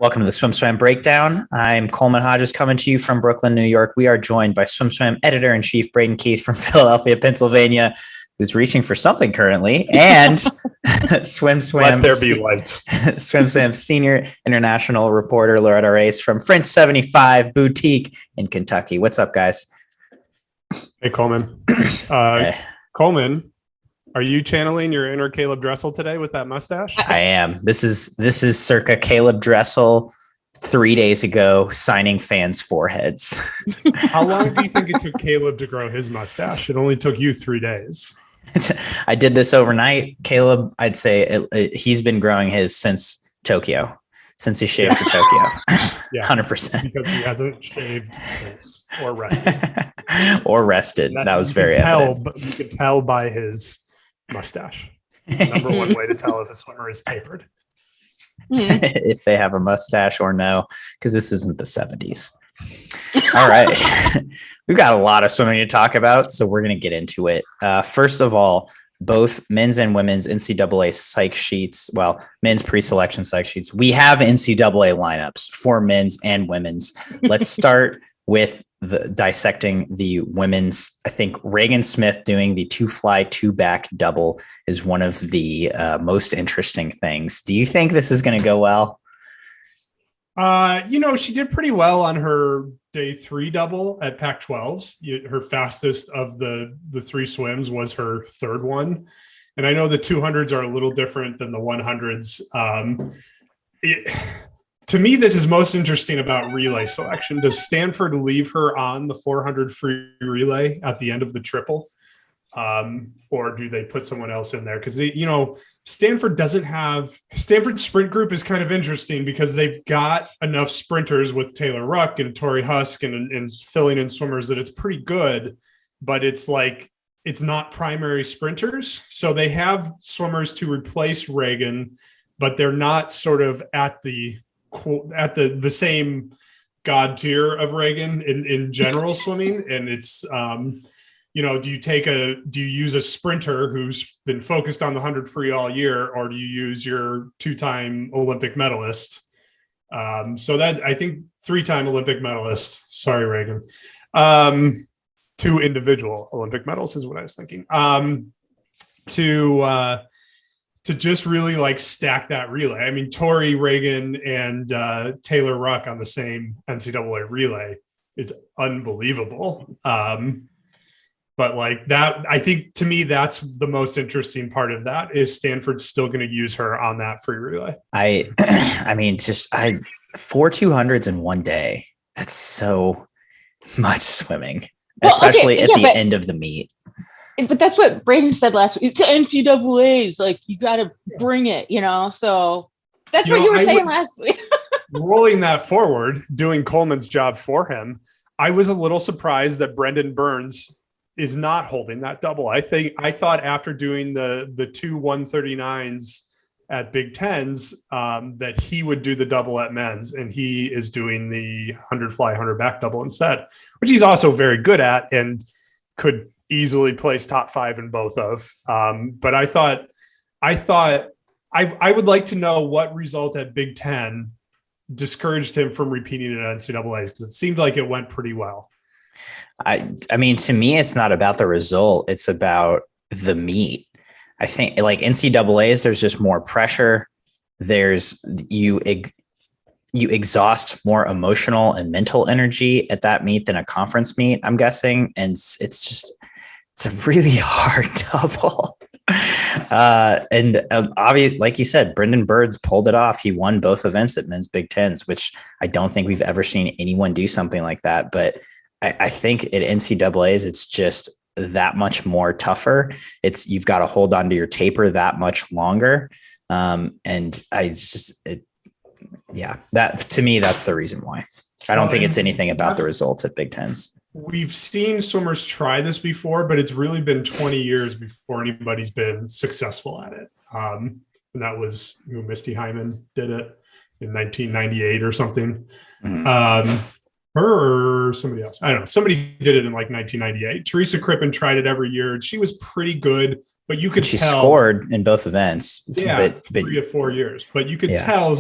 Welcome to the SwimSwam Breakdown. I'm Coleman Hodges coming to you from Brooklyn, New York. We are joined by SwimSwam Editor-in-Chief Braden Keith from Philadelphia, Pennsylvania, who's reaching for something currently, and Let there be light. SwimSwam Senior International Reporter Loretta Race from French 75 Boutique in Kentucky. What's up, guys? Hey, Coleman. Hey. Coleman, are you channeling your inner Caleb Dressel today with that mustache? I am. This is circa Caleb Dressel 3 days ago signing fans' foreheads. How long do you think it took Caleb to grow his mustache? It only took you 3 days. I did this overnight. Caleb, I'd say he's been growing his since Tokyo, since he shaved for Tokyo. Yeah, 100%. Because he hasn't shaved since or rested. That was very evident. You could tell by his mustache. Number one way to tell if a swimmer is tapered. If they have a mustache or no, because this isn't the 70s. All right. We've got a lot of swimming to talk about, so we're going to get into it. First of all, both men's and women's NCAA psych sheets, men's pre-selection psych sheets. We have NCAA lineups for men's and women's. Let's start with dissecting the women's. I think Reagan Smith doing the 2-fly, 2-back double is one of the most interesting things. Do you think this is going to go well? She did pretty well on her day 3 double at Pac-12s. Her fastest of the 3 swims was her third one. And I know the 200s are a little different than the 100s. To me, this is most interesting about relay selection. Does Stanford leave her on the 400 free relay at the end of the triple? Or do they put someone else in there? Because Stanford's sprint group is kind of interesting because they've got enough sprinters with Taylor Ruck and Tori Husk and filling in swimmers that it's pretty good, but it's not primary sprinters. So they have swimmers to replace Reagan, but they're not sort of at the same god tier of Reagan in general swimming. And it's, do you use a sprinter who's been focused on the 100 free all year, or do you use your 2-time Olympic medalist? So that, I think, 3-time Olympic medalist, sorry, Reagan, 2 individual Olympic medals is what I was thinking, to just really stack that relay. I mean, Tori, Reagan, and Taylor Ruck on the same NCAA relay is unbelievable. But that, I think, to me, that's the most interesting part of that is Stanford's still going to use her on that free relay. I mean, 4 200s in one day. That's so much swimming, especially at the end of the meet. But that's what Braden said last week. To NCAA's, you got to bring it, So that's what you were saying last week. Rolling that forward, doing Coleman's job for him, I was a little surprised that Brendan Burns is not holding that double. I thought after doing the 2 139s at Big Tens that he would do the double at men's, and he is doing the 100 fly, 100 back double instead, which he's also very good at and could easily place top 5 in both of. But I thought I would like to know what result at Big Ten discouraged him from repeating it at NCAA, because it seemed like it went pretty well. I mean, to me, it's not about the result. It's about the meet. I think NCAA's, there's just more pressure. You exhaust more emotional and mental energy at that meet than a conference meet, I'm guessing. And it's a really hard double. Obviously, like you said, Brendan Burns pulled it off. He won both events at men's Big Tens, which I don't think we've ever seen anyone do something like that. But I think at NCAA's, it's just that much more tougher. You've got to hold on to your taper that much longer. That to me, that's the reason why. I don't think it's anything about the results at Big Tens. We've seen swimmers try this before, but it's really been 20 years before anybody's been successful at it. And that was Misty Heilman did it in 1998 or something. Mm-hmm. Her or somebody else. I don't know. Somebody did it in like 1998. Teresa Crippen tried it every year. She was pretty good, but you could She tell scored in both events. Yeah, but 3 or 4 years. But you could Yeah. tell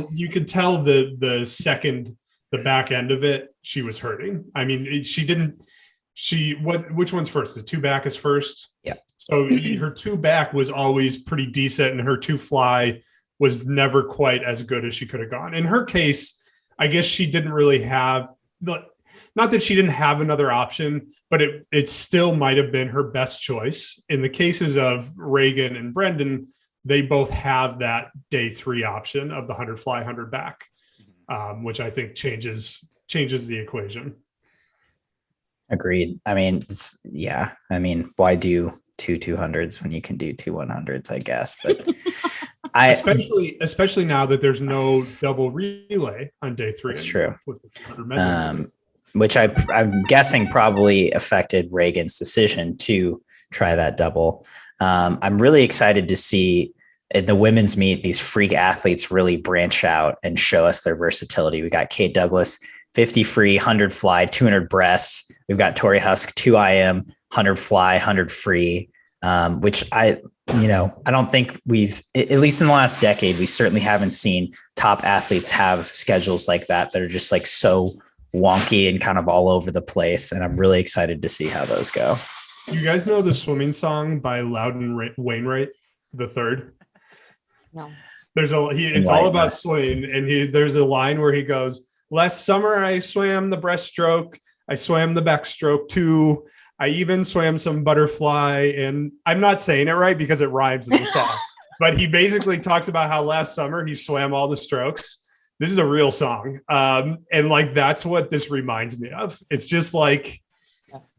the back end of it, she was hurting. I mean, which one's first? The 2 back is first. Yeah. So her 2 back was always pretty decent, and her 2 fly was never quite as good as she could have gone. In her case, I guess she didn't really have not that she didn't have another option, but it still might have been her best choice. In the cases of Reagan and Brendan, they both have that day 3 option of the 100 fly, 100 back, which I think changes the equation. Agreed. I mean, why do 2 200s when you can do 2 100s, I guess, but especially now that there's no double relay on day 3. That's true. Which I'm guessing probably affected Reagan's decision to try that double. I'm really excited to see in the women's meet, these freak athletes really branch out and show us their versatility. We got Kate Douglas, 50 free, 100 fly, 200 breasts. We've got Tori Husk, 2 IM, 100 fly, 100 free, which I don't think at least in the last decade, we certainly haven't seen top athletes have schedules like that are just like so wonky and kind of all over the place. And I'm really excited to see how those go. You guys know the swimming song by Loudon Wainwright III? No. It's all about swimming. And there's a line where he goes, "Last summer, I swam the breaststroke. I swam the backstroke too. I even swam some butterfly." And I'm not saying it right because it rhymes in the song, but he basically talks about how last summer he swam all the strokes. This is a real song. And like, that's what this reminds me of. It's just like,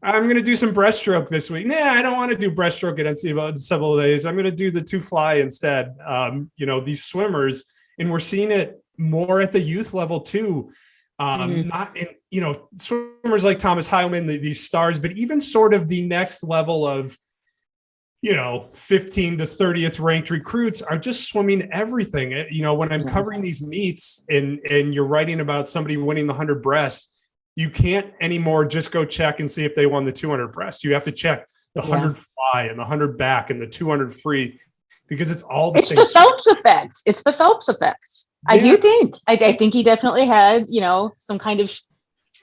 I'm going to do some breaststroke this week. Nah, I don't want to do breaststroke at NCAA several days. I'm going to do the 2 fly instead. These swimmers, and we're seeing it more at the youth level too. Not in, swimmers like Thomas Heilman, these stars, but even sort of the next level of, 15 to 30th ranked recruits are just swimming everything. When I'm covering these meets and you're writing about somebody winning the 100 breasts, you can't anymore just go check and see if they won the 200 breast. You have to check the 100 fly and the 100 back and the 200 free, because it's all the same. It's the Phelps effect. It's the Phelps effect. I do think. I think he definitely had, some kind of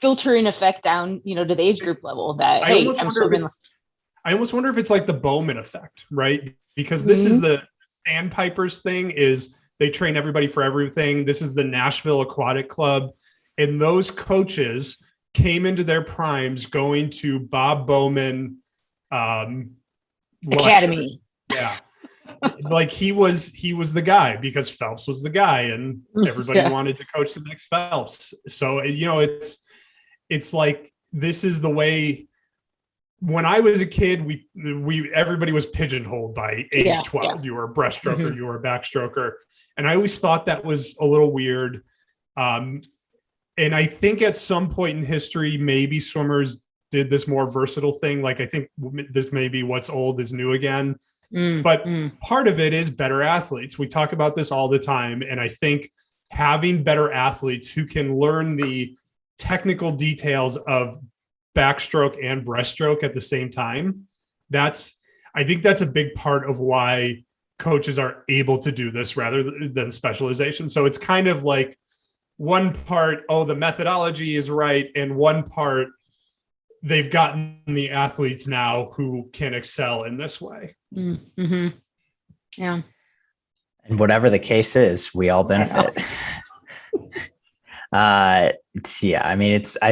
filtering effect down, to the age group level that, I almost wonder if it's like the Bowman effect, right? Because this is the Sandpipers thing, is they train everybody for everything. This is the Nashville Aquatic Club. And those coaches came into their primes going to Bob Bowman Academy. Lectures. Yeah. Like he was the guy because Phelps was the guy and everybody wanted to coach the next Phelps. So, it's like, this is the way. When I was a kid, everybody was pigeonholed by age 12. Yeah. You were a breaststroker, you were a backstroker. And I always thought that was a little weird. And I think at some point in history, maybe swimmers did this more versatile thing. Like, I think this may be what's old is new again. But part of it is better athletes. We talk about this all the time. And I think having better athletes who can learn the technical details of backstroke and breaststroke at the same time, I think that's a big part of why coaches are able to do this rather than specialization. So it's kind of like one part, the methodology is right, and one part, they've gotten the athletes now who can excel in this way. Mm-hmm. Yeah. And whatever the case is, we all benefit. I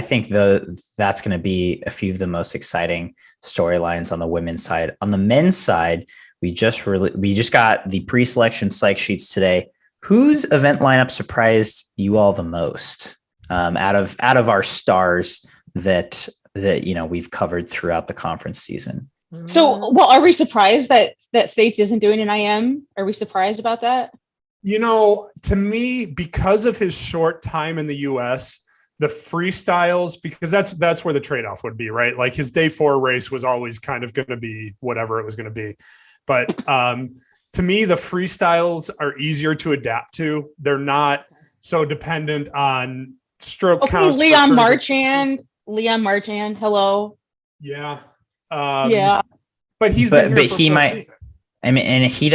think that's going to be a few of the most exciting storylines on the women's side. On the men's side, we just got the pre-selection psych sheets today. Whose event lineup surprised you all the most out of our stars that we've covered throughout the conference season? So, are we surprised that States isn't doing an IM? Are we surprised about that? To me, because of his short time in the US, the freestyles, because that's where the trade-off would be, right? Like, his day 4 race was always kind of going to be whatever it was going to be. But to me, the freestyles are easier to adapt to. They're not so dependent on stroke Okay, counts. Leon Marchand. Hello. Yeah. Yeah. But he's been here but for he full might. season. I mean, and he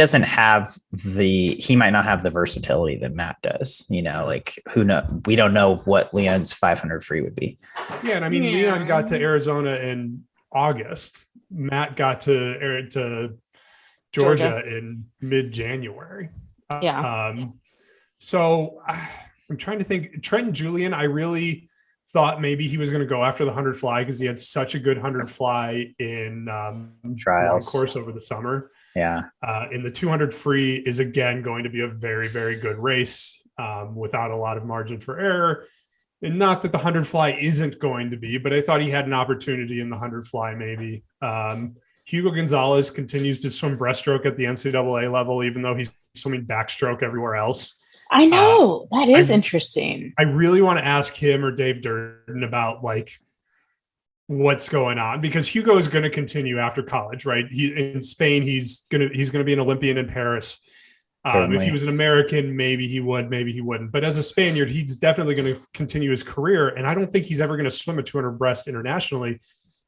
might not have the versatility that Matt does, like who know, we don't know what Leon's 500 free would be. Yeah. And I mean, Leon got to Arizona in August. Matt got to Georgia in mid-January. Yeah. So I'm trying to think. Trenton Julian, I really thought maybe he was going to go after the 100 fly because he had such a good 100 fly in trials course over the summer. Yeah. In the 200 free is again going to be a very, very good race without a lot of margin for error. And not that the 100 fly isn't going to be, but I thought he had an opportunity in the 100 fly maybe. Hugo Gonzalez continues to swim breaststroke at the NCAA level, even though he's swimming backstroke everywhere else. I know. That is interesting. I really want to ask him or Dave Durden about what's going on, because Hugo is going to continue after college, right? In Spain, he's going to be an Olympian in Paris. If he was an American, maybe he would, maybe he wouldn't. But as a Spaniard, he's definitely going to continue his career. And I don't think he's ever going to swim a 200 breast internationally.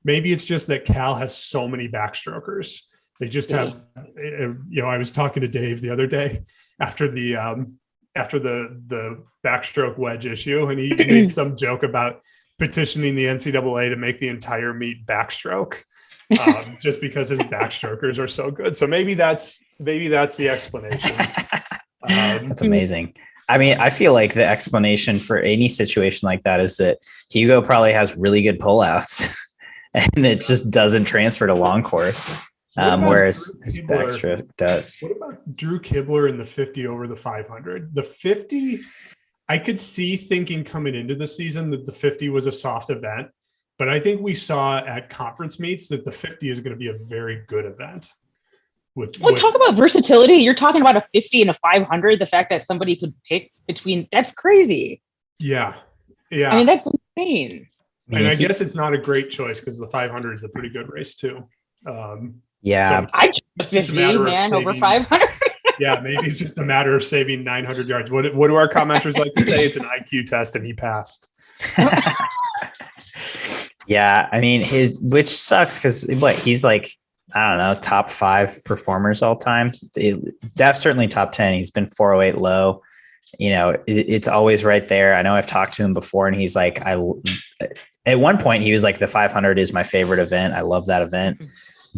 Maybe it's just that Cal has so many backstrokers. They just have, I was talking to Dave the other day after the backstroke wedge issue, and he made some joke about petitioning the NCAA to make the entire meet backstroke, just because his backstrokers are so good. So maybe that's the explanation. That's amazing. I mean, I feel like the explanation for any situation like that is that Hugo probably has really good pullouts and it just doesn't transfer to long course. Whereas his backstroke does. What about Drew Kibler in the 50 over the 500? The 50, I could see thinking coming into the season that the 50 was a soft event, but I think we saw at conference meets that the 50 is going to be a very good event. Talk about versatility. You're talking about a 50 and a 500. The fact that somebody could pick between, that's crazy. Yeah. I mean, that's insane. And I guess it's not a great choice because the 500 is a pretty good race too. Yeah, so I choose 50 man over 500. Yeah, maybe it's just a matter of saving 900 yards. What do our commenters like to say? It's an IQ test, and he passed. Yeah, I mean, which sucks because he's like, I don't know, top 5 performers all time. That's certainly top 10. He's been 408 low. It's always right there. I know I've talked to him before, and he's like, at one point he was like, the 500 is my favorite event. I love that event.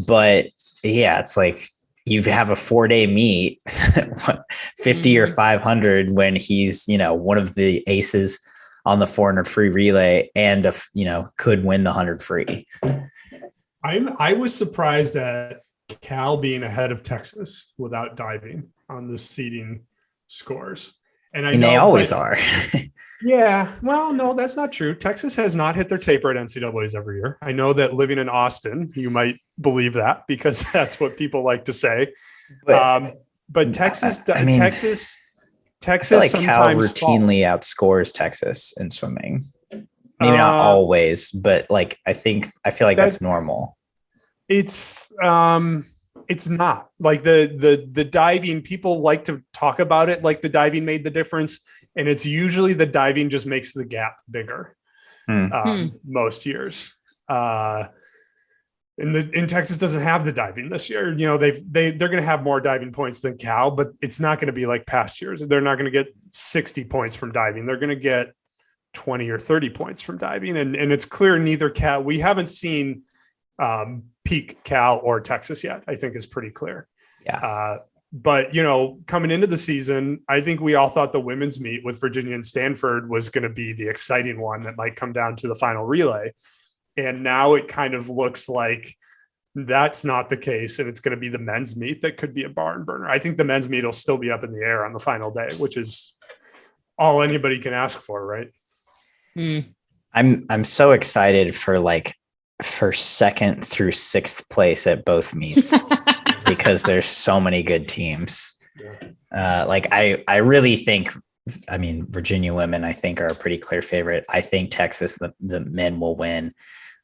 But yeah, it's like you have a 4-day meet, 50 or 500 when he's, one of the aces on the 400 free relay and, could win the 100 free. I was surprised at Cal being ahead of Texas without diving on the seeding scores. And they always are. Yeah. Well, no, that's not true. Texas has not hit their taper at NCAAs every year. I know that living in Austin, you might believe that because that's what people like to say. But Texas, Texas I feel like Cal routinely outscores Texas in swimming. Maybe not always, but I feel like that's normal. It's not like the diving. People like to talk about it like the diving made the difference. And it's usually the diving just makes the gap bigger most years. And Texas doesn't have the diving this year. They're going to have more diving points than Cal, but it's not going to be like past years. They're not going to get 60 points from diving. They're going to get 20 or 30 points from diving. And it's clear neither Cal, we haven't seen peak Cal or Texas yet, I think is pretty clear. Yeah. But, coming into the season, I think we all thought the women's meet with Virginia and Stanford was going to be the exciting one that might come down to the final relay. And now it kind of looks like that's not the case. And it's going to be the men's meet that could be a barn burner. I think the men's meet will still be up in the air on the final day, which is all anybody can ask for, right? I'm so excited for second through 6th place at both meets. Because there's so many good teams. I really think, Virginia women, I think, are a pretty clear favorite. I think Texas, the men will win.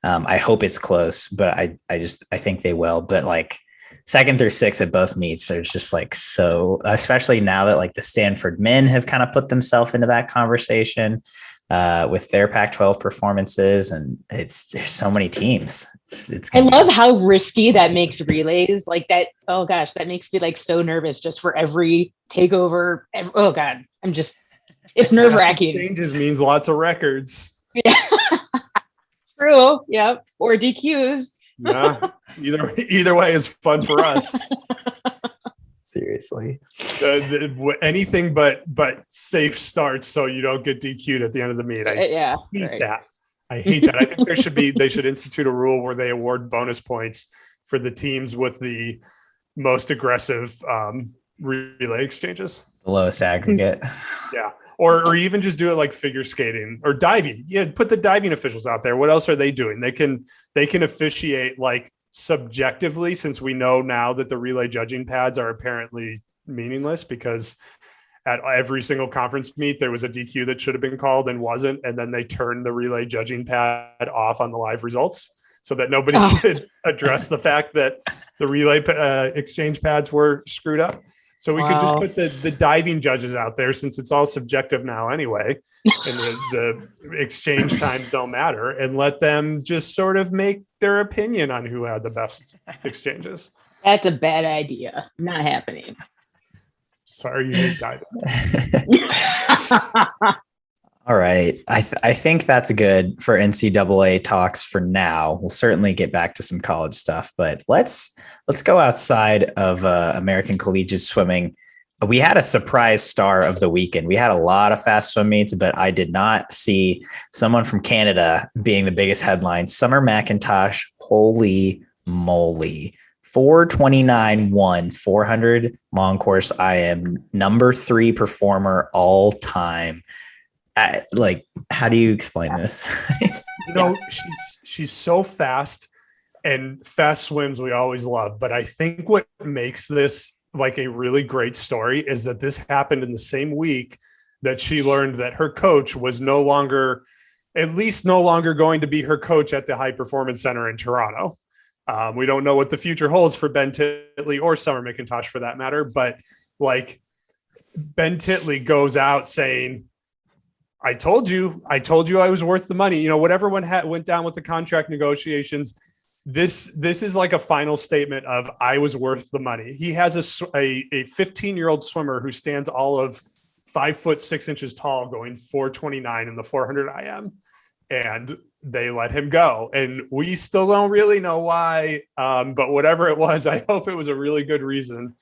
I hope it's close, but I think they will. But 2nd through 6th at both meets, there's just so, especially now that the Stanford men have kind of put themselves into that conversation. with their Pac-12 performances, and there's so many teams. I love how risky that makes relays like that. Oh gosh, that makes me like so nervous just for every takeover. Oh God, it's nerve wracking. Exchanges means lots of records. Yeah, true. Yep. Or DQs. Yeah. Either way is fun for us. Seriously. Anything but safe starts so you don't get DQ'd at the end of the meet. I hate that. I think they should institute a rule where they award bonus points for the teams with the most aggressive relay exchanges. The lowest aggregate. Yeah. Or even just do it like figure skating or diving. Yeah, put the diving officials out there. What else are they doing? They can officiate like subjectively, since we know now that the relay judging pads are apparently meaningless, because at every single conference meet there was a DQ that should have been called and wasn't, and then they turned the relay judging pad off on the live results so that nobody could address the fact that the relay exchange pads were screwed up. So we could just put the diving judges out there, since it's all subjective now anyway, and the exchange times don't matter, and let them just sort of make their opinion on who had the best exchanges. That's a bad idea. Not happening. Sorry, you hate diving. All right. I think that's good for NCAA talks for now. We'll certainly get back to some college stuff, but let's go outside of American collegiate swimming. We had a surprise star of the weekend. We had a lot of fast swim meets, but I did not see someone from Canada being the biggest headline. Summer McIntosh, holy moly. 4:29.1 400 long course. I am number 3 performer all time. How do you explain this? She's so fast, and fast swims we always love. But I think what makes this like a really great story is that this happened in the same week that she learned that her coach was no longer going to be her coach at the High Performance Center in Toronto. We don't know what the future holds for Ben Titley or Summer McIntosh for that matter, but like Ben Titley goes out saying, I told you I was worth the money. Whatever went down with the contract negotiations, this is like a final statement of I was worth the money. He has a 15-year-old swimmer who stands all of 5 foot 6 inches tall, going 4:29 in the 400 IM, and they let him go. And we still don't really know why, but whatever it was, I hope it was a really good reason,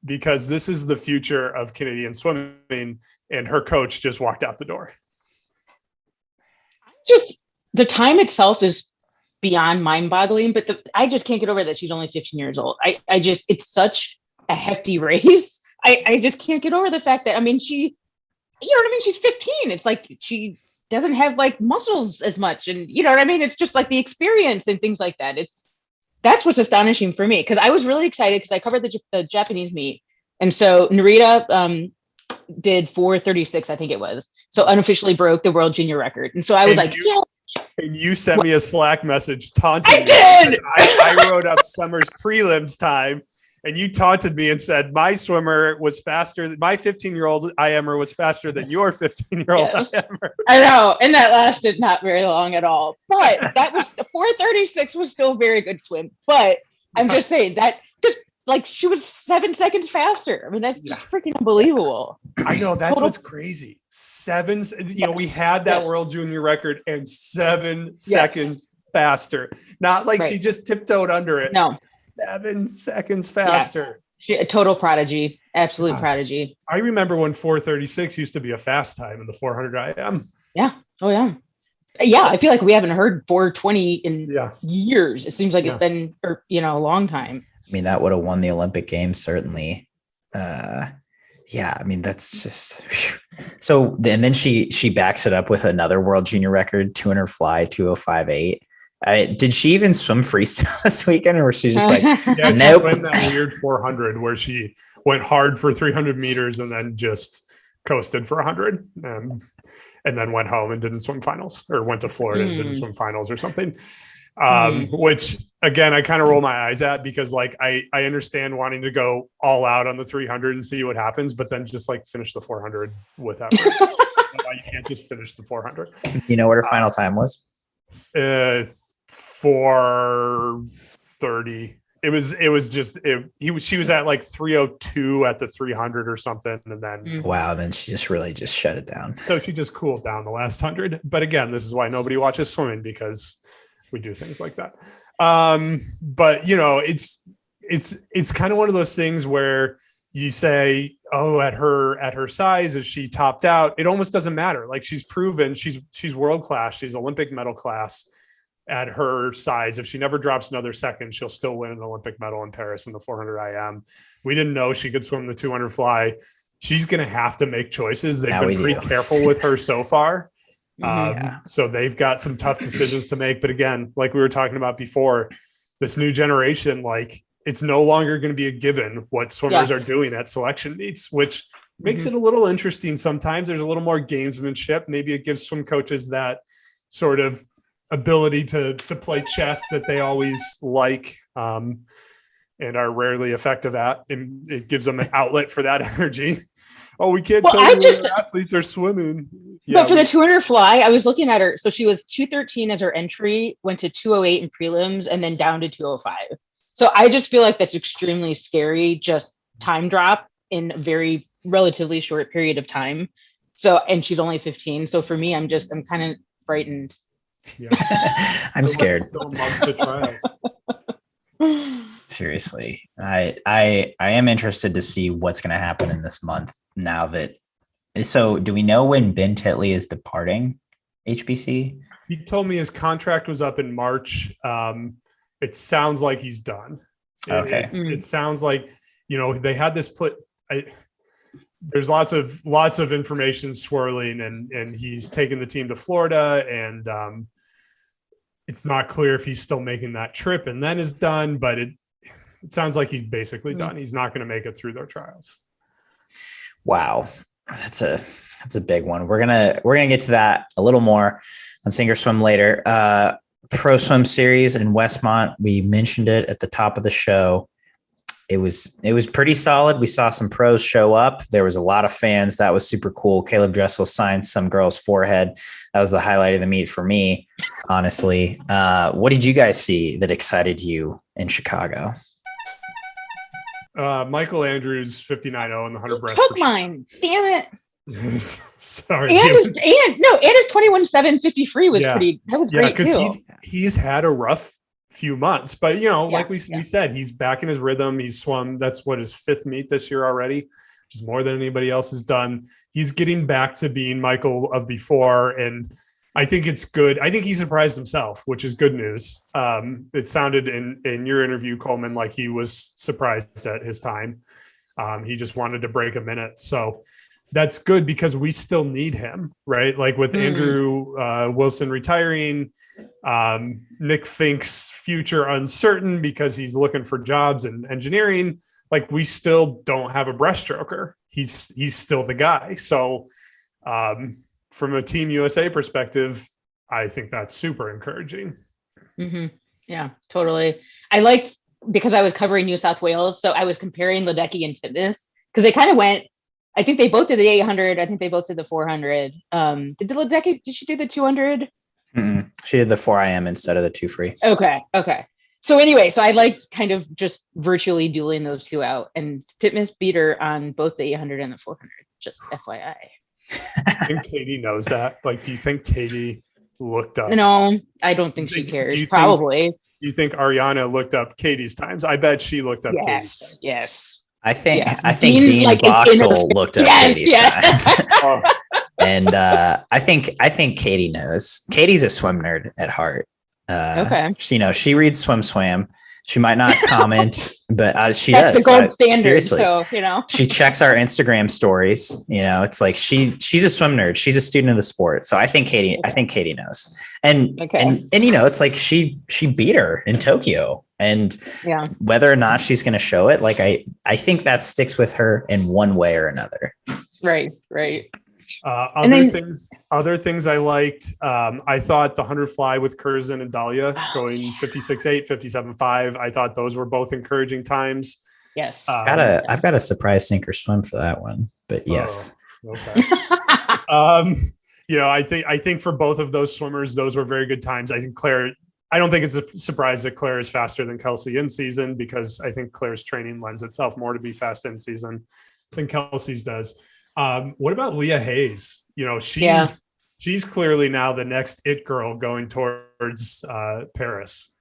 because this is the future of Canadian swimming, and her coach just walked out the door. Just the time itself is beyond mind-boggling, but I just can't get over that she's only 15 years old. It's such a hefty race. I just can't get over the fact that, she's 15. It's like she doesn't have like muscles as much, and it's just like the experience and things like that. That's what's astonishing for me, because I was really excited because I covered the Japanese meet, and so Narita did 4:36, I think it was. So unofficially broke the world junior record. And so I was yeah. And you sent me a Slack message taunting me. I did. I wrote up Summer's prelims time, and you taunted me and said my swimmer was faster. My 15-year-old IMer was faster than your 15-year-old IMer. I know, and that lasted not very long at all. But that was 4:36 was still a very good swim. But I'm just saying that just like she was 7 seconds faster. That's just freaking unbelievable. I know, that's what's crazy. 7, we had that world junior record and 7 seconds faster. Not like she just tiptoed under it. No. 7 seconds faster. She a total prodigy. Absolute prodigy. I remember when 4:36 used to be a fast time in the 400 IM. Yeah. Oh yeah. Yeah, I feel like we haven't heard 4:20 in years. It seems like it's been a long time. That would have won the Olympic Games, certainly. That's just so. And then she backs it up with another world junior record, 200 fly, 205.8. Did she even swim freestyle this weekend, or was she just like, nope? She swam that weird 400 where she went hard for 300 meters and then just coasted for 100, and then went home and didn't swim finals, or went to Florida and didn't swim finals or something. Which again, I kind of roll my eyes at, because like I understand wanting to go all out on the 300 and see what happens, but then just like finish the 400 with effort. why you can't just finish the 400. You know what her final time was? 4:30. She was at like 3:02 at the 300 or something, and then wow, then she just really just shut it down. So she just cooled down the last 100. But again, this is why nobody watches swimming, because we do things like that. But you know, it's kind of one of those things where you say, oh, at her size, is she topped out? It almost doesn't matter. Like, she's proven she's world class. She's Olympic medal class at her size. If she never drops another second, she'll still win an Olympic medal in Paris in the 400 IM. We didn't know she could swim the 200 fly. She's going to have to make choices. They've been pretty careful with her so far. So they've got some tough decisions to make. But again, like we were talking about before, this new generation, like, it's no longer going to be a given what swimmers are doing at selection meets, which makes it a little interesting. Sometimes there's a little more gamesmanship. Maybe it gives swim coaches that sort of ability to play chess that they always like, and are rarely effective at. And it gives them an outlet for that energy. Oh, we can't tell you where athletes are swimming. Yeah, but for the 200 fly, I was looking at her. So she was 213 as her entry, went to 208 in prelims, and then down to 205. So I just feel like that's extremely scary, just time drop in a very relatively short period of time. So, and she's only 15. So for me, I'm kind of frightened. Yeah. I'm scared. Still months to trials. Seriously, I am interested to see what's going to happen in this month now that. So, do we know when Ben Titley is departing HBC? He told me his contract was up in March. It sounds like he's done. It sounds like, you know, they had this there's lots of information swirling, and he's taken the team to Florida, and it's not clear if he's still making that trip and then is done, but it sounds like he's basically done. He's not going to make it through their trials. Wow. That's a big one. We're going to get to that a little more on Sink or Swim later. Pro Swim Series in Westmont. We mentioned it at the top of the show. It was pretty solid. We saw some pros show up. There was a lot of fans. That was super cool. Caleb Dressel signed some girl's forehead. That was the highlight of the meet for me, honestly. What did you guys see that excited you in Chicago? Michael Andrews 59.0 in the 100 breast. Took mine. Damn it. Sorry. And his 21.750 free was pretty. That was great too. He's had a rough few months, but you know, like we said, he's back in his rhythm. He's swum. That's what his 5th meet this year already, which is more than anybody else has done. He's getting back to being Michael of before, and I think it's good. I think he surprised himself, which is good news. It sounded in your interview, Coleman, like he was surprised at his time. He just wanted to break a minute. So that's good, because we still need him, right? Like with Andrew Wilson retiring, Nick Fink's future uncertain because he's looking for jobs in engineering. Like, we still don't have a breaststroker. He's still the guy. So from a Team USA perspective, I think that's super encouraging. Mm-hmm. Yeah, totally. I liked, because I was covering New South Wales, so I was comparing Ledecky and Titmus, because they kind of went. I think they both did the 800. I think they both did the 400. Did she do the 200? Mm-mm. She did the 4 IM instead of the 2 free. Okay. So anyway, so I liked kind of just virtually dueling those two out, and Titmus beat her on both the 800 and the 400. Just FYI. I think Katie knows that. Like, do you think Katie looked up? No, I don't think she cares. Probably. Do you think Ariana looked up Katie's times? I bet she looked up Katie's times. Yes. I think Dean like, Boxall looked up Katie's times. And I think Katie knows. Katie's a swim nerd at heart. Okay. She reads SwimSwam. She might not comment, but she That's does. the gold standard. Seriously. So, she checks our Instagram stories. It's like she's a swim nerd. She's a student of the sport. So I think Katie knows. And it's like she beat her in Tokyo. And whether or not she's going to show it, like I think that sticks with her in one way or another. Right. Other things I liked. I thought the 100 fly with Curzon and Dahlia going 56.8, 57.5. I thought those were both encouraging times. Yes. I've got a surprise sink or swim for that one, but yes. Okay. I think for both of those swimmers, those were very good times. I think Claire, I don't think it's a surprise that Claire is faster than Kelsi in season, because I think Claire's training lends itself more to be fast in season than Kelsi's does. What about Leah Hayes? She's clearly now the next it girl going towards Paris.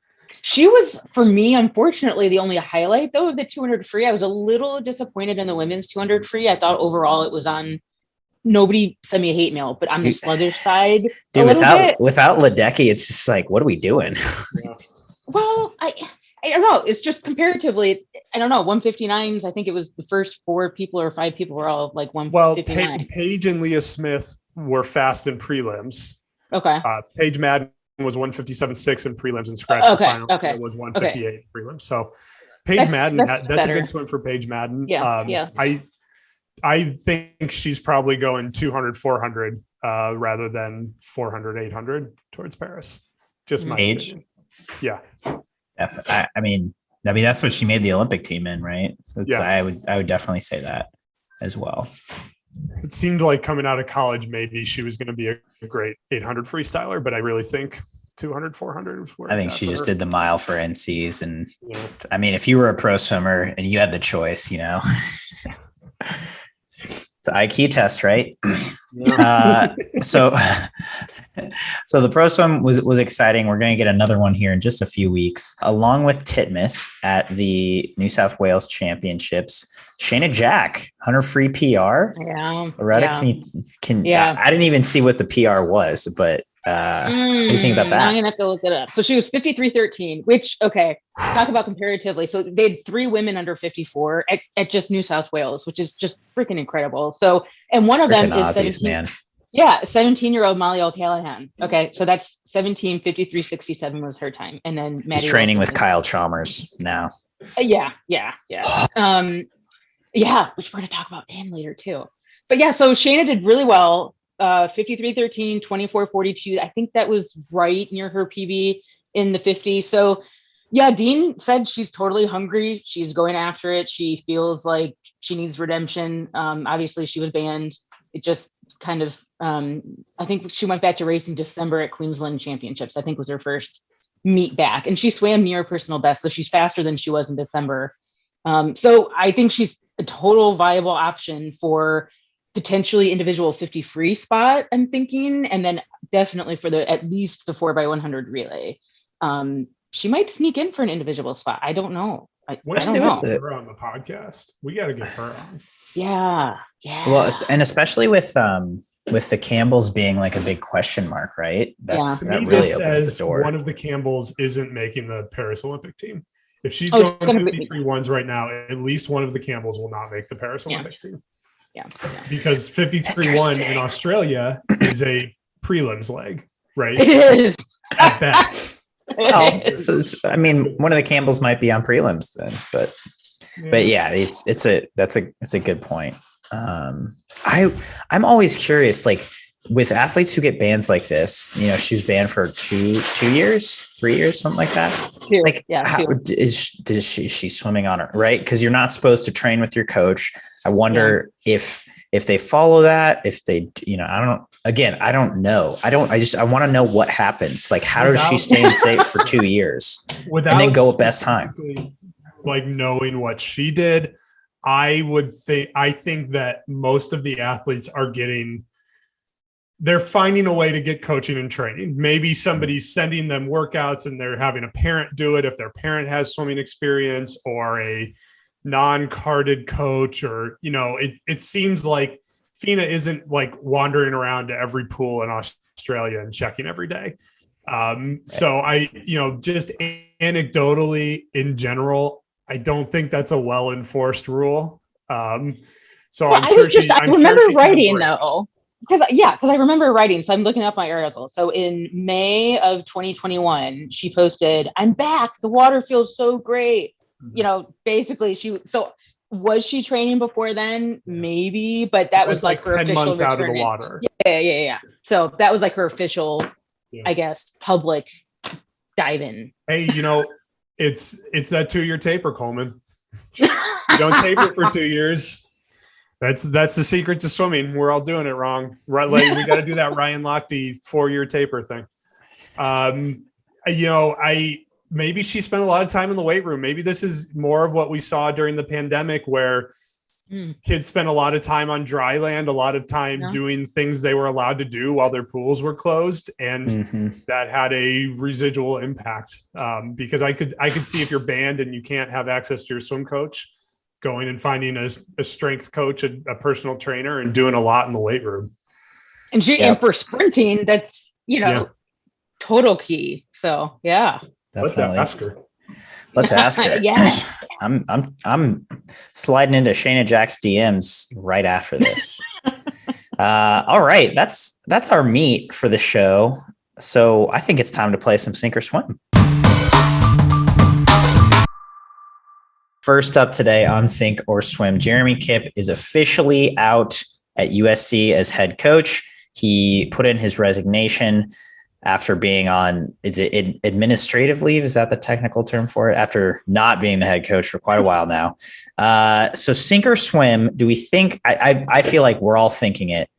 She was, for me, unfortunately, the only highlight, though, of the 200 free. I was a little disappointed in the women's 200 free. I thought overall it was on, nobody sent me a hate mail, but on the sluggish side, dude, without Ledecky, it's just like, what are we doing? Yeah. Well, I don't know. It's just comparatively, I don't know, 159s. I think it was the first 4 people or 5 people were all like 159. Well, Paige and Leah Smith were fast in prelims. Okay. Paige Madden was 157.6 in prelims and scratch the final. Okay. It was 158 in prelims. So Paige Madden, that's a good swim for Paige Madden. Yeah. I think she's probably going 200, 400 rather than 400, 800 towards Paris. Just my opinion. Yeah. I mean, that's what she made the Olympic team in, right? So I would definitely say that as well. It seemed like coming out of college, maybe she was going to be a great 800 freestyler, but I really think 200, 400 was where I think she just did the mile for NCs. And I mean, if you were a pro swimmer and you had the choice, it's an IQ test, right? Yeah. So the pro swim was exciting. We're going to get another one here in just a few weeks, along with Titmus at the New South Wales Championships. Shayna Jack, 100 free PR. Yeah. Loretta, I didn't even see what the PR was, but what do you think about that? I'm gonna have to look it up. So she was 53.13, which, okay, talk about comparatively. So they had 3 women under 54 at just New South Wales, which is just freaking incredible. So, and one of them is 17-year-old Molly O'Callahan. Okay, so that's 17:53.67 was her time, and then Maddie She's training with Kyle Chalmers now. Yeah. Which we're gonna talk about him later too. But yeah, so Shayna did really well. 53.13, 24.42. I think that was right near her PB in the 50. So yeah, Dean said she's totally hungry. She's going after it. She feels like she needs redemption. Obviously she was banned. It just kind of, I think she went back to race in December at Queensland Championships, I think was her first meet back. And she swam near personal best. So she's faster than she was in December. So I think she's a total viable option for potentially individual 50 free spot, I'm thinking, and then definitely for at least the 4x100 relay. She might sneak in for an individual spot. I don't know. I don't know. Her on the podcast. We got to get her on. Yeah. Well, and especially with the Campbells being like a big question mark, right? That really opens the door. One of the Campbells isn't making the Paris Olympic team. If she's going 53 ones right now, at least one of the Campbells will not make the Paris Olympic team. Yeah. Because 53-1 in Australia is a prelims leg, right? It is. At best. I mean, one of the Campbells might be on prelims then, but yeah, that's a good point. I'm always curious, like with athletes who get bans like this, she was banned for 2 years, 3 years, something like that. How is she swimming on her, right? Because you're not supposed to train with your coach. I wonder if they follow that, if they, I don't know. I want to know what happens. Like, how does she stay safe for 2 years and then go at best time? Like knowing what she did, I think that most of the athletes they're finding a way to get coaching and training. Maybe somebody's sending them workouts and they're having a parent do it if their parent has swimming experience, or a non-carded coach, or, it seems like FINA isn't like wandering around to every pool in Australia and checking every day. So I, just anecdotally in general, I don't think that's a well-enforced rule. I remember writing though. Because I remember writing. So I'm looking up my article. So in May of 2021, she posted, "I'm back. The water feels so great." Basically was she training before then? Maybe, but that was like her 10 official months return. out of the water. Yeah. So that was like her official, I guess, public dive in. Hey, it's that 2-year taper, Coleman. You don't taper for 2 years. That's the secret to swimming. We're all doing it wrong. Right, like we got to do that Ryan Lochte 4-year taper thing. Maybe she spent a lot of time in the weight room. Maybe this is more of what we saw during the pandemic, where kids spent a lot of time on dry land, a lot of time doing things they were allowed to do while their pools were closed. And that had a residual impact. Because I could see if you're banned and you can't have access to your swim coach, going and finding a strength coach, a personal trainer, and doing a lot in the weight room. And for sprinting, that's, total key. So, yeah. Definitely. Let's ask her. Yeah. I'm sliding into Shayna Jack's DMs right after this. All right. That's our meet for the show. So I think it's time to play some sink or swim. First up today on Sink or Swim, Jeremy Kipp is officially out at USC as head coach. He put in his resignation after being on, is it administrative leave? Is that the technical term for it? After not being the head coach for quite a while now. So sink or swim, do we think, I feel like we're all thinking it.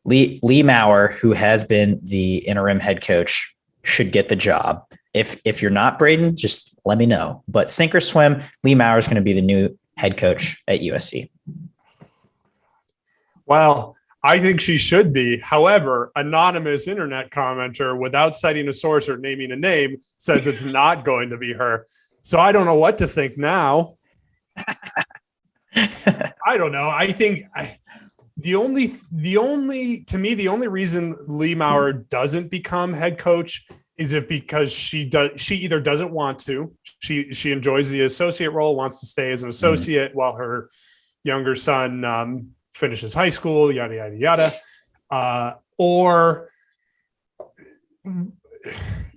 Lea Maurer, who has been the interim head coach, should get the job. If you're not, Braden, just let me know. But sink or swim, Lea Maurer is going to be the new head coach at USC. Well, I think she should be. However, anonymous internet commenter, without citing a source or naming a name, says it's not going to be her. So I don't know what to think now. I don't know. I think the only reason Lea Maurer doesn't become head coach is because she either doesn't want to. She enjoys the associate role, wants to stay as an associate while her younger son finishes high school, yada, yada, yada. Or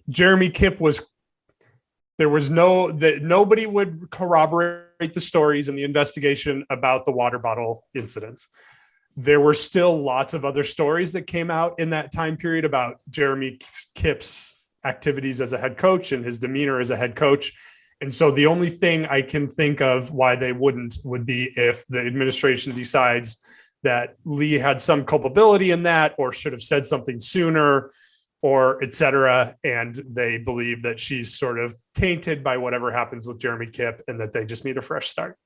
Jeremy Kipp nobody would corroborate the stories in the investigation about the water bottle incidents. There were still lots of other stories that came out in that time period about Jeremy Kipp's activities as a head coach and his demeanor as a head coach. And so the only thing I can think of why they wouldn't would be if the administration decides that Lea had some culpability in that, or should have said something sooner, or et cetera. And they believe that she's sort of tainted by whatever happens with Jeremy Kipp and that they just need a fresh start.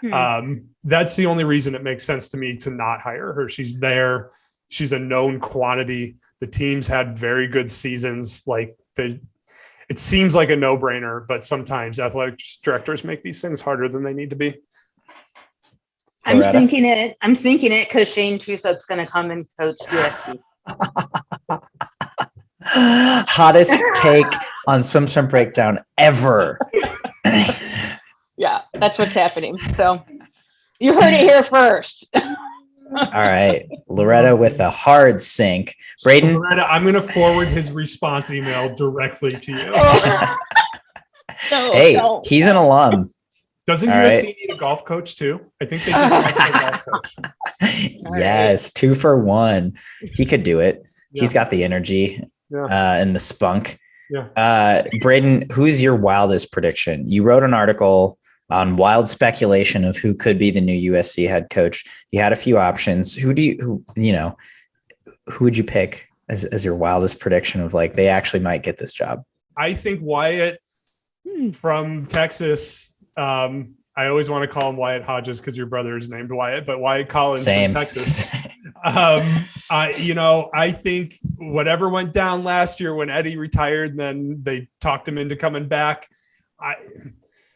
That's the only reason it makes sense to me to not hire her. She's there. She's a known quantity. The team's had very good seasons. It seems like a no-brainer, but sometimes athletic directors make these things harder than they need to be. I'm thinking it because Shane Tusup's going to come and coach USC. Hottest take on SwimSwam Breakdown ever. Yeah, that's what's happening. So you heard it here first. All right. Loretta with a hard sink. Braden. Loretta, I'm going to forward his response email directly to you. He's an alum. Doesn't USC need a golf coach too? I think they just lost a golf coach. Yes, 2 for 1. He could do it. Yeah. He's got the energy and the spunk. Yeah. Braden, who's your wildest prediction? You wrote an article on wild speculation of who could be the new USC head coach. You had a few options. Who would you pick as your wildest prediction of they actually might get this job? I think Wyatt from Texas. I always want to call him Wyatt Hodges because your brother is named Wyatt, but Wyatt Collins from Texas. I think whatever went down last year when Eddie retired, and then they talked him into coming back.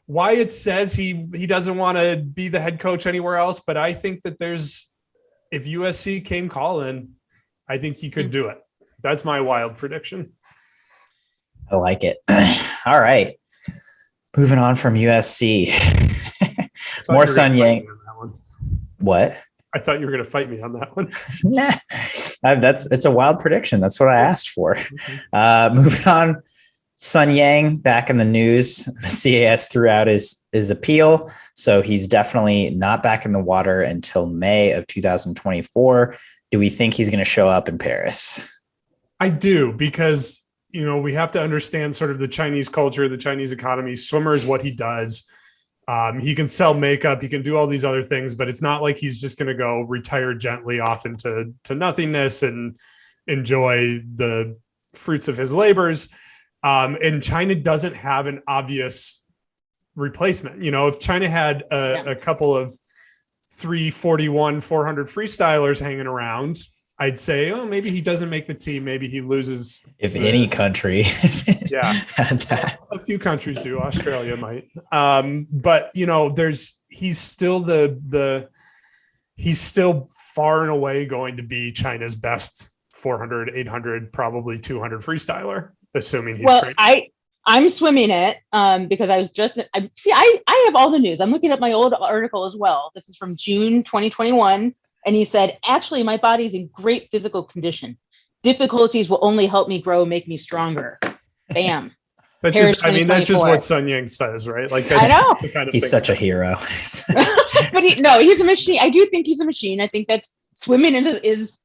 Wyatt says he doesn't want to be the head coach anywhere else, but I think that if USC came calling, I think he could do it. That's my wild prediction. I like it. All right. Moving on from USC. More Sun Yang. What? I thought you were going to fight me on that one. It's a wild prediction. That's what I asked for. Moving on. Sun Yang back in the news. The CAS threw out his appeal. So he's definitely not back in the water until May of 2024. Do we think he's going to show up in Paris? I do, because we have to understand sort of the Chinese culture, the Chinese economy. Swimmer is what he does. He can sell makeup. He can do all these other things, but it's not like he's just going to go retire gently off into nothingness and enjoy the fruits of his labors. And China doesn't have an obvious replacement. If China had a couple of 341, 400 freestylers hanging around, I'd say, oh, maybe he doesn't make the team. Maybe he loses. If any country. Yeah. had that. A few countries do. Australia might. But he's still he's still far and away going to be China's best 400, 800, probably 200 freestyler, assuming he's great. I'm swimming it because I was I have all the news. I'm looking at my old article as well. This is from June 2021. And he said, actually, my body's in great physical condition. Difficulties will only help me grow, make me stronger. Bam. That's just what Sun Yang says, right? Like, I know. The kind of he's such a hero. But he's a machine. I do think he's a machine. I think that's swimming is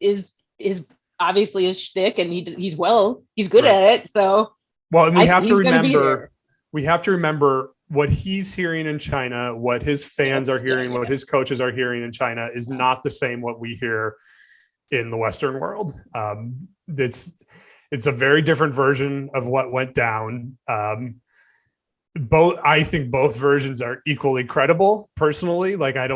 obviously his shtick, and he's good at it. So, well, and we have to remember what he's hearing in China, what his fans are hearing, what his coaches are hearing in China is not the same what we hear in the Western world. It's a very different version of what went down. I think both versions are equally credible personally. Like I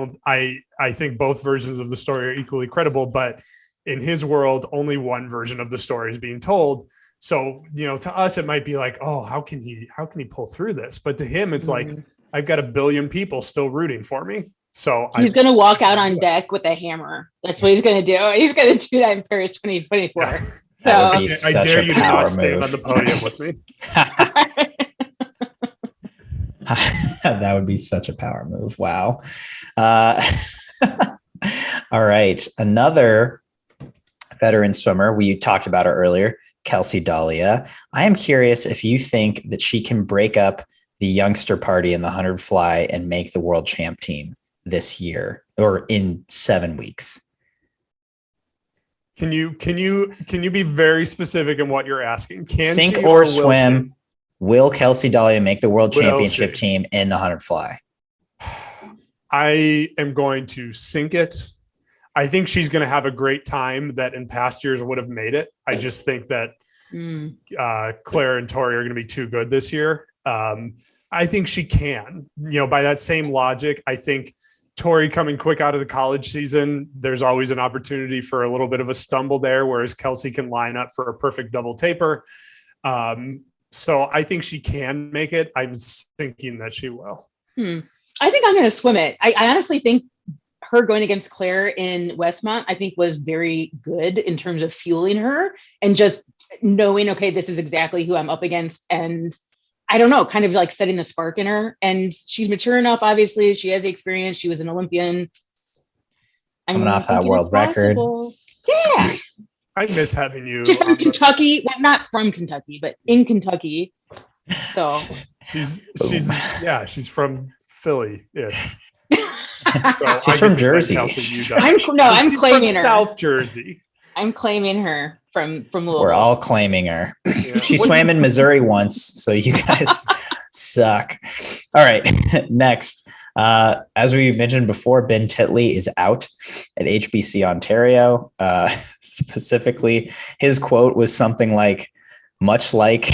think both versions of the story are equally credible, but in his world, only one version of the story is being told. So, to us, it might be like, oh, how can he pull through this? But to him, it's like, I've got 1 billion people still rooting for me. So he's going to walk out on deck with a hammer. That's what he's going to do. He's going to do that in Paris 2024. Yeah. So I dare you to not stand on the podium with me. That would be such a power move. Wow. All right. Another veteran swimmer, we talked about her earlier, Kelsi Dahlia. I am curious if you think that she can break up the youngster party in the 100 fly and make the world champ team this year or in 7 weeks. Can you be very specific in what you're asking? Sink or swim? Will Kelsi Dahlia make the world championship team in the 100 fly? I am going to sink it. I think she's going to have a great time that in past years would have made it. I just think that Claire and Tori are going to be too good this year. I think she can, by that same logic. I think Tori coming quick out of the college season, there's always an opportunity for a little bit of a stumble there, whereas Kelsi can line up for a perfect double taper. So I think she can make it. I'm thinking that she will. I think I'm going to swim it. I honestly think her going against Claire in Westmont, I think was very good in terms of fueling her and just knowing, okay, this is exactly who I'm up against. And I don't know, kind of like setting the spark in her. And she's mature enough, obviously. She has the experience. She was an Olympian. Coming off that world record. Yeah. I miss having you. She's from Kentucky. Well, not from Kentucky, but in Kentucky. So she's from Philly. Yeah. So she's from Jersey. I'm claiming her. South Jersey. I'm claiming her from Louisville. We're all claiming her. Yeah. She swam in Missouri once, so you guys suck. All right, next. As we mentioned before, Ben Titley is out at HBC Ontario. Specifically, his quote was something like, much like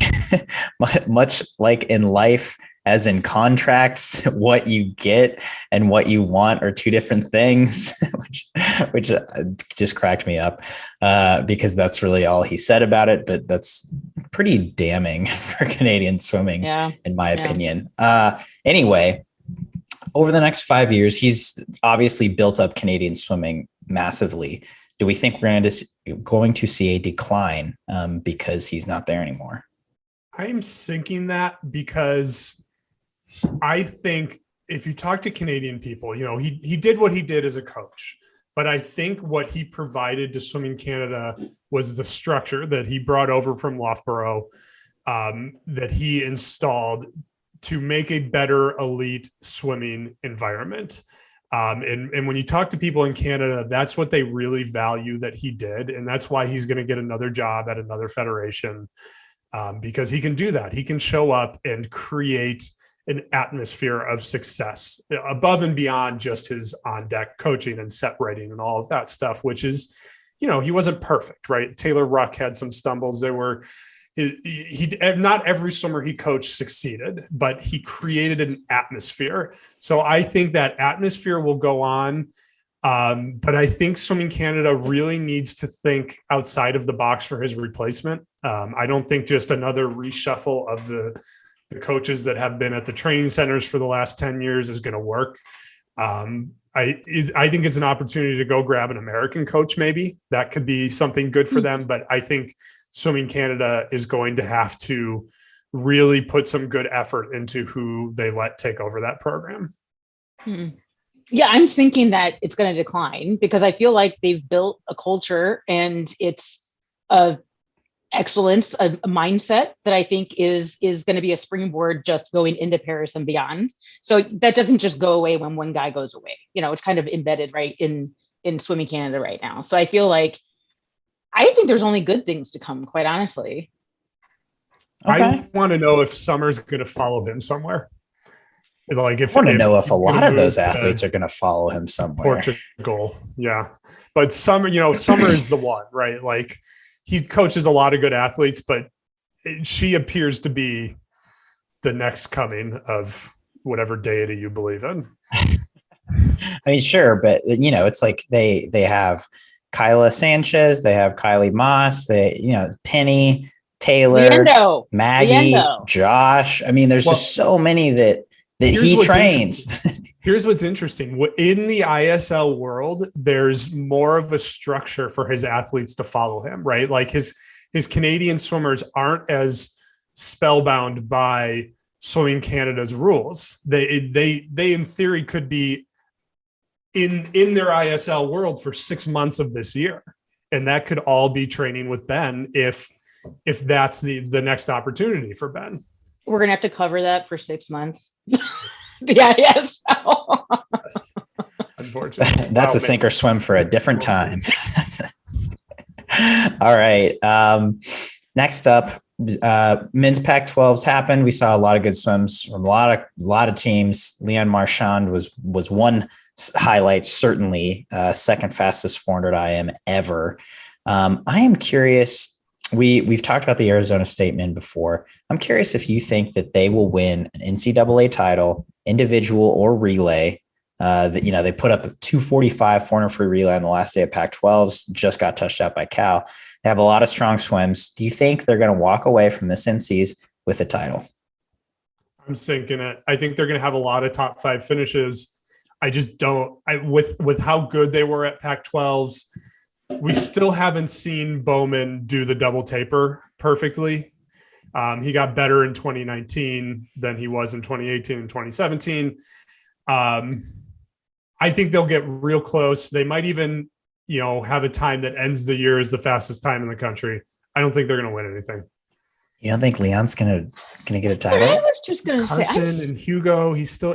in life, as in contracts, what you get and what you want are two different things, which just cracked me up because that's really all he said about it. But that's pretty damning for Canadian swimming, in my opinion. Anyway, over the next 5 years, he's obviously built up Canadian swimming massively. Do we think we're going to see a decline because he's not there anymore? I'm thinking that because I think if you talk to Canadian people, he did what he did as a coach, but I think what he provided to Swimming Canada was the structure that he brought over from Loughborough, that he installed to make a better elite swimming environment. And when you talk to people in Canada, that's what they really value that he did. And that's why he's going to get another job at another federation, because he can do that. He can show up and create an atmosphere of success above and beyond just his on deck coaching and set writing and all of that stuff, which is, he wasn't perfect, right? Taylor Ruck had some stumbles. He not every swimmer he coached succeeded, but he created an atmosphere. So I think that atmosphere will go on. But I think Swimming Canada really needs to think outside of the box for his replacement. I don't think just another reshuffle of the coaches that have been at the training centers for the last 10 years is going to work. I think it's an opportunity to go grab an American coach. Maybe that could be something good for them. But I think Swimming Canada is going to have to really put some good effort into who they let take over that program. Yeah, I'm thinking that it's going to decline because I feel like they've built a culture and it's a excellence, a mindset that I think is going to be a springboard just going into Paris and beyond. So that doesn't just go away when one guy goes away. It's kind of embedded right in Swimming Canada right now. So I feel like I think there's only good things to come, quite honestly. Okay. I want to know if Summer's going to follow him somewhere. Like I want to know if a lot of those athletes are going to follow him somewhere. Portugal, yeah. But Summer is the one, right? Like he coaches a lot of good athletes, but she appears to be the next coming of whatever deity you believe in. I mean, sure, but it's like they have Kyla Sanchez, they have Kylie Moss, Penny, Taylor, Liendo, Maggie, Josh. I mean, there's just so many that he trains. Here's what's interesting. In the ISL world, there's more of a structure for his athletes to follow him, right? Like his Canadian swimmers aren't as spellbound by Swimming Canada's rules. They in theory could be in their ISL world for 6 months of this year. And that could all be training with Ben if that's the next opportunity for Ben. We're going to have to cover that for 6 months. The ISL. Yes. Unfortunately. That's a sink or swim for a different time. All right. Next up, men's Pac-12s happened. We saw a lot of good swims from a lot of teams. Leon Marchand was one highlight, certainly second fastest 400 IM ever. I am curious. We've talked about the Arizona State men before. I'm curious if you think that they will win an NCAA title, individual or relay. They put up a 245 400 free relay on the last day of Pac-12s, just got touched out by Cal. They have a lot of strong swims. Do you think they're going to walk away from this NCs with a title? I'm thinking it. I think they're going to have a lot of top 5 finishes. I just don't. With how good they were at Pac-12s, we still haven't seen Bowman do the double taper perfectly. He got better in 2019 than he was in 2018 and 2017. I think they'll get real close. They might even, have a time that ends the year as the fastest time in the country. I don't think they're going to win anything. You don't think Leon's gonna get a title? I was just gonna say Carson and Hugo. I'm swimming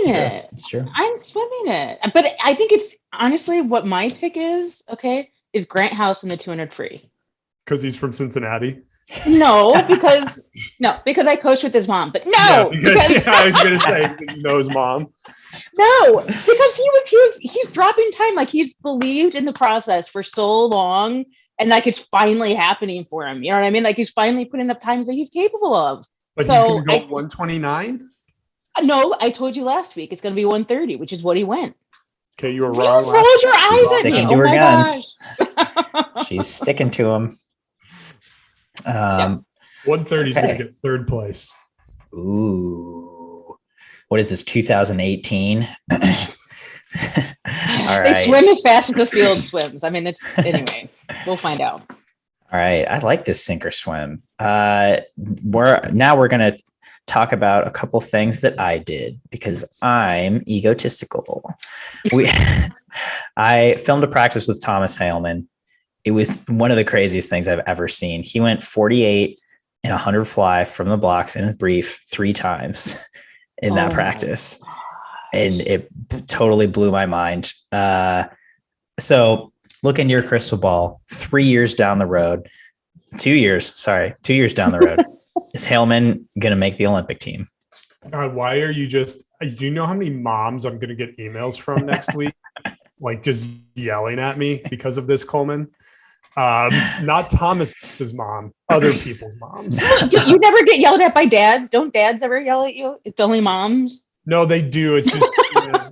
it. It's true. I'm swimming it. But I think it's honestly what my pick is. Okay, is Grant House in the 200 free because he's from Cincinnati. No, because I coached with his mom. But no, because I was gonna say because you know his mom. No, because he's dropping time. Like he's believed in the process for so long. And like it's finally happening for him. You know what I mean? Like he's finally putting up times that he's capable of. But he's going to go 129? No, I told you last week it's going to be 130, which is what he went. Okay, you were wrong. You rolled your eyes at sticking me. to her guns. She's sticking to him. 130 is going to get third place. Ooh. What is this, 2018? All right. They swim as fast as the field swims. I mean, anyway, we'll find out. All right. I like this sink or swim. We're going to talk about a couple things that I did because I'm egotistical. I filmed a practice with Thomas Heilman. It was one of the craziest things I've ever seen. He went 48 and 100 fly from the blocks in a brief 3 times in that practice. And it totally blew my mind. So look into your crystal ball. 3 years down the road, 2 years down the road, is Heilman going to make the Olympic team? Why are you do you know how many moms I'm going to get emails from next week? Like just yelling at me because of this, Coleman? Not Thomas's mom, other people's moms. You never get yelled at by dads. Don't dads ever yell at you? It's only moms. No, they do. It's just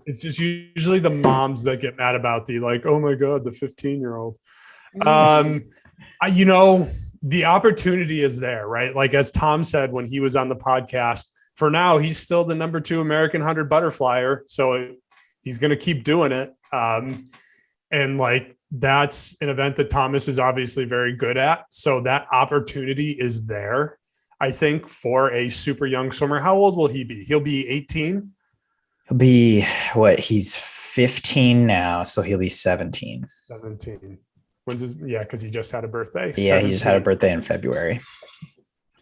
it's just usually the moms that get mad about oh my God, the 15-year-old. The opportunity is there, right? Like as Tom said when he was on the podcast, for now he's still the number 2 American 100 butterflyer, so he's going to keep doing it. And like that's an event that Thomas is obviously very good at. So that opportunity is there, I think, for a super young swimmer. How old will he be? He'll be 18. He'll be he's 15 now, so he'll be 17. 17. Because he just had a birthday. Yeah, 17. he just had a birthday in February.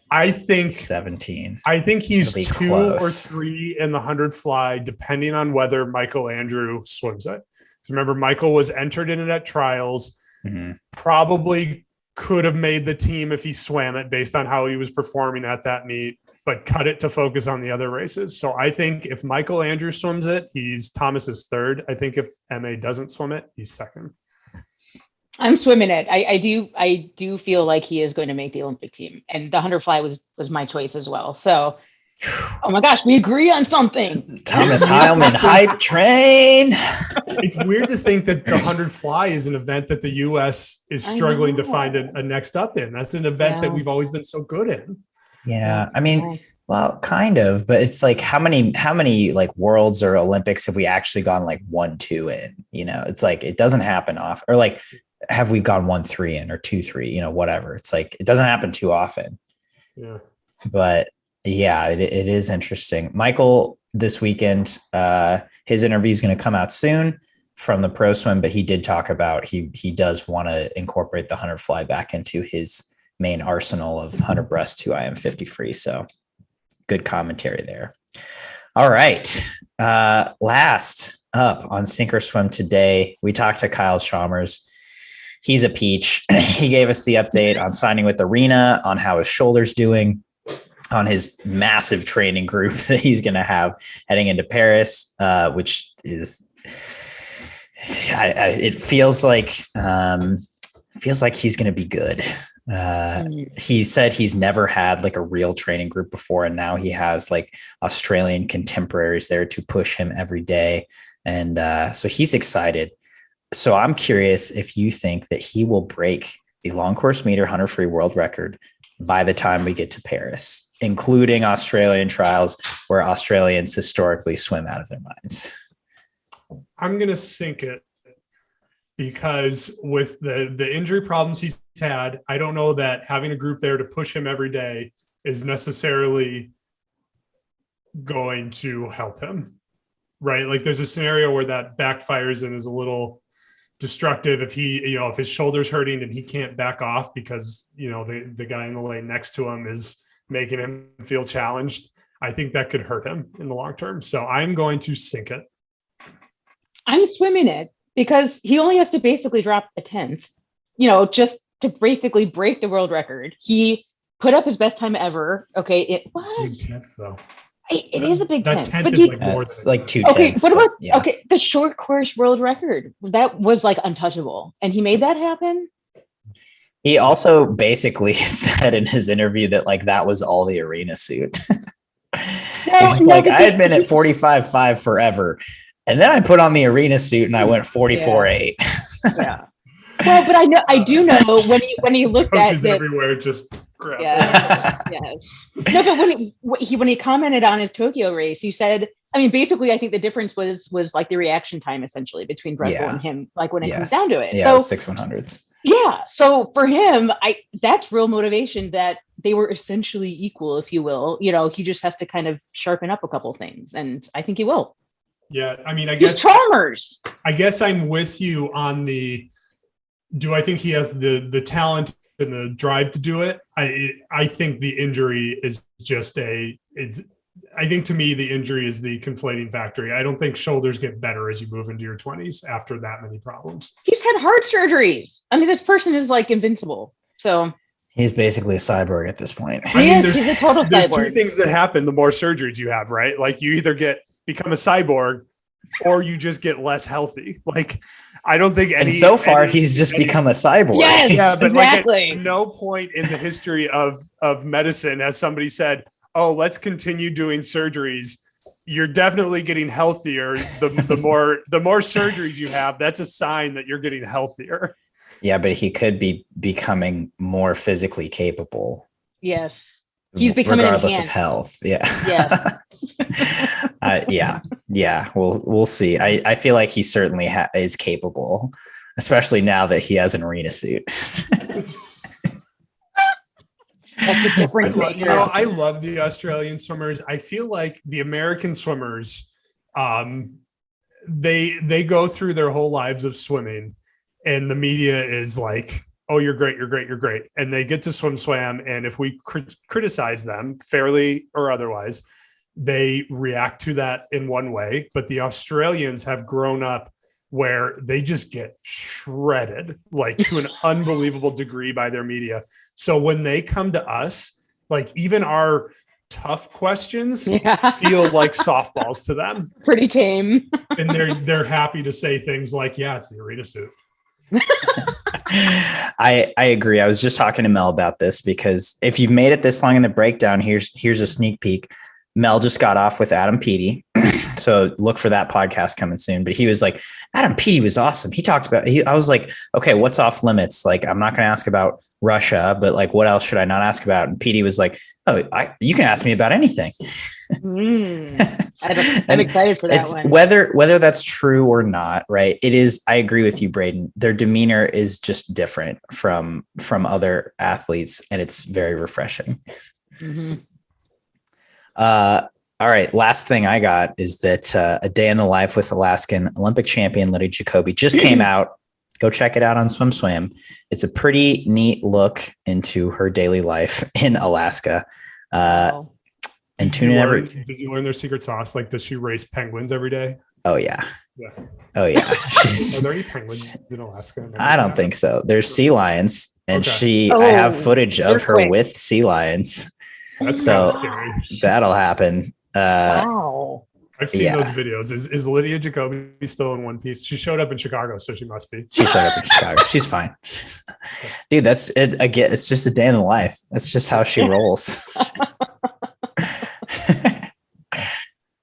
I think 17. I think he's 2 close. or 3 in the 100 fly, depending on whether Michael Andrew swims it. So remember, Michael was entered in it at trials. Mm-hmm. Probably could have made the team if he swam it based on how he was performing at that meet, but cut it to focus on the other races. So I think if Michael Andrew swims it, he's Thomas's 3rd. I think if MA doesn't swim it, he's 2nd. I'm swimming it. I do feel like he is going to make the Olympic team, and the 100 fly was my choice as well. So, oh my gosh, we agree on something. Thomas Heilman hype train. It's weird to think that the 100 fly is an event that the U.S. is struggling to find a next up in. That's an event that we've always been so good in. Yeah, I mean, well, kind of, but it's like how many like worlds or Olympics have we actually gone like 1-2 in? It's like it doesn't happen often, or like. Have we gone 1-3 in or 2-3, whatever. It's like, it doesn't happen too often. Yeah. But yeah, it is interesting. Michael, this weekend, his interview is going to come out soon from the Pro Swim, but he did talk about, he does want to incorporate the 100 fly back into his main arsenal of 100 breast 2 IM 50 free. So good commentary there. All right. Last up on Sink or Swim today, we talked to Kyle Chalmers. He's a peach. He gave us the update on signing with Arena, on how his shoulder's doing, on his massive training group that he's going to have heading into Paris, which is, it feels like he's going to be good. He said he's never had like a real training group before, and now he has like Australian contemporaries there to push him every day. And so he's excited. So I'm curious if you think that he will break the long course meter 100 free world record by the time we get to Paris, including Australian trials where Australians historically swim out of their minds. I'm going to sink it because with the injury problems he's had, I don't know that having a group there to push him every day is necessarily going to help him, right? Like there's a scenario where that backfires and is a little destructive if if his shoulder's hurting and he can't back off because the guy in the lane next to him is making him feel challenged. I think that could hurt him in the long term. So I'm going to sink it. I'm swimming it because he only has to basically drop a 10th, just to basically break the world record. He put up his best time ever. Okay, it was big 10th though. It is a big 10th. That 10th is like more than like 2 Okay, tenths. what about yeah. the short course world record? That was like untouchable, and he made that happen. He also basically said in his interview that like that was all the Arena suit. He's like, I had been at 45.5 forever, and then I put on the Arena suit and I went 44.8. Yeah. Well, but I do know when he looked Coaches at everywhere just grab. Yes. No, but when he commented on his Tokyo race, he said, I mean, basically, I think the difference was like the reaction time essentially between Dressel and him, like when it comes down to it. Yeah, so, 6/100s. Yeah. So for him, that's real motivation that they were essentially equal, if you will. He just has to kind of sharpen up a couple things, and I think he will. Yeah, I mean, He's Chalmers. I guess I'm with you on the. Do I think he has the talent and the drive to do it? I think the injury is just I think to me the injury is the conflating factor. I don't think shoulders get better as you move into your 20s after that many problems. He's had heart surgeries. I mean, this person is like invincible. So He's basically a cyborg at this point. He's a total there's cyborg. two things that happen the more surgeries you have, right? Like you either become a cyborg or you just get less healthy. Like I don't think and so far he's just become a cyborg. Yes, yeah, but exactly. Like at no point in the history of medicine has somebody said, "Oh, let's continue doing surgeries. You're definitely getting healthier. The more surgeries you have, that's a sign that you're getting healthier." Yeah, but he could be becoming more physically capable. Yes. He's becoming regardless enhanced. of health. Yeah. Yes. Yeah. We'll see. I feel like he certainly is capable, especially now that he has an arena suit. That's the difference. I love the Australian swimmers. I feel like the American swimmers, they go through their whole lives of swimming, and the media is like, "Oh, you're great, you're great, you're great," and they get to SwimSwam, and if we criticize them fairly or otherwise, they react to that in one way. But the Australians have grown up where they just get shredded, like to an unbelievable degree by their media. So when they come to us, like even our tough questions feel like softballs to them. Pretty tame. And they're happy to say things like, "Yeah, it's the arena suit." I agree. I was just talking to Mel about this because if you've made it this long in the breakdown, here's a sneak peek. Mel just got off with Adam Peaty. So look for that podcast coming soon. But he was like, Adam Peaty was awesome. He talked about, I was like, okay, what's off limits? Like, I'm not going to ask about Russia, but like, what else should I not ask about? And Peaty was like, oh, you can ask me about anything. I'm excited for that one. Whether that's true or not, right? It is. I agree with you, Braden. Their demeanor is just different from other athletes, and it's very refreshing. Mm-hmm. All right. Last thing I got is that A Day in the Life with Alaskan Olympic champion Lydia Jacoby just came out. Go check it out on SwimSwam. It's a pretty neat look into her daily life in Alaska. Wow. And tune in Did you learn their secret sauce? Like, does she race penguins every day? Oh yeah. Yeah. Oh yeah. Are there any penguins in Alaska? I don't think so. There's sea lions, and Okay. I have footage of her quick. with sea lions. That's So scary. that'll happen. Wow. I've seen those videos. Is Lydia Jacoby still in one piece? She showed up in Chicago, so she must be. She showed up in Chicago. She's fine. Dude, that's it. Again, it's just a day in the life. That's just how she rolls.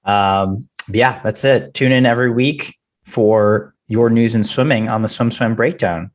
Yeah, that's it. Tune in every week for your news in swimming on the SwimSwam Breakdown.